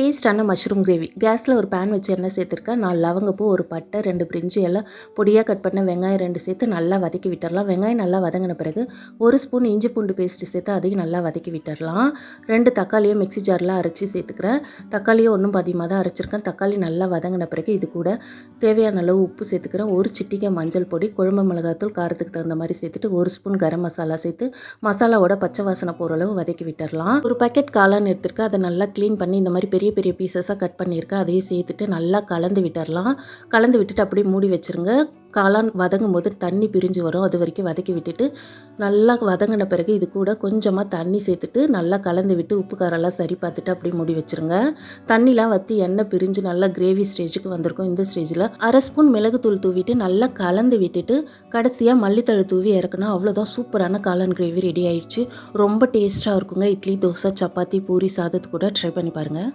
டேஸ்டான mushroom gravy. கேஸில் ஒரு பேன் வச்சு எண்ணெய் சேர்த்துருக்கேன். 4 லவங்கப்பூ, ஒரு பட்டை, 2 பிரிஞ்சி எல்லாம், பொடியாக கட் பண்ண வெங்காயம் 2 சேர்த்து நல்லா வதக்கி விட்டுறலாம். வெங்காயம் நல்லா வதங்கின பிறகு 1 ஸ்பூன் இஞ்சி பூண்டு பேஸ்ட்டு சேர்த்து அதையும் நல்லா வதக்கி விட்டுறலாம். 2 தக்காளியும் மிக்ஸி ஜாரில் அரைச்சி சேர்த்துக்கிறேன். தக்காளியும் ஒன்றும் பாதியமாக தான் அரைச்சிருக்கேன். தக்காளி நல்லா வதங்கின பிறகு இது கூட தேவையான அளவு உப்பு சேர்த்துக்கிறேன். 1 சிட்டிகை மஞ்சள் பொடி, குழம்பு மிளகாத்தூள் காரத்துக்கு தகுந்த மாதிரி சேர்த்துட்டு 1 ஸ்பூன் கரம் மசாலா சேர்த்து மசாலாவோட பச்சை வாசனை போகிற அளவு வதக்கி விட்டுறலாம். ஒரு பாக்கெட் காளான் எடுத்துருக்கேன். அதை நல்லா க்ளீன் பண்ணி இந்த மாதிரி பெரிய பெரிய பீசஸாக கட் பண்ணியிருக்கேன். அதையும் சேர்த்துட்டு நல்லா கலந்து விட்டுறலாம். கலந்து விட்டுட்டு அப்படியே மூடி வச்சுருங்க. காளான் வதங்கும் போது தண்ணி பிரிஞ்சு வரும். அது வரைக்கும் வதக்கி விட்டுட்டு நல்லா வதங்கின பிறகு இது கூட கொஞ்சமாக தண்ணி சேர்த்துட்டு நல்லா கலந்து விட்டு உப்பு காரெல்லாம் சரி பார்த்துட்டு அப்படியே மூடி வச்சுருங்க. தண்ணிலாம் வற்றி எண்ணெய் பிரிஞ்சு நல்லா கிரேவி ஸ்டேஜுக்கு வந்திருக்கும். இந்த ஸ்டேஜில் 1/2 ஸ்பூன் மிளகுத்தூள் தூவிட்டு நல்லா கலந்து விட்டுட்டு கடைசியாக மல்லித்தழை தூவி இறக்குனா அவ்வளோதான், சூப்பரான காளான் கிரேவி ரெடி ஆயிடுச்சு. ரொம்ப டேஸ்ட்டாக இருக்குங்க. இட்லி, தோசை, சப்பாத்தி, பூரி, சாதத்து கூட ட்ரை பண்ணி பாருங்கள்.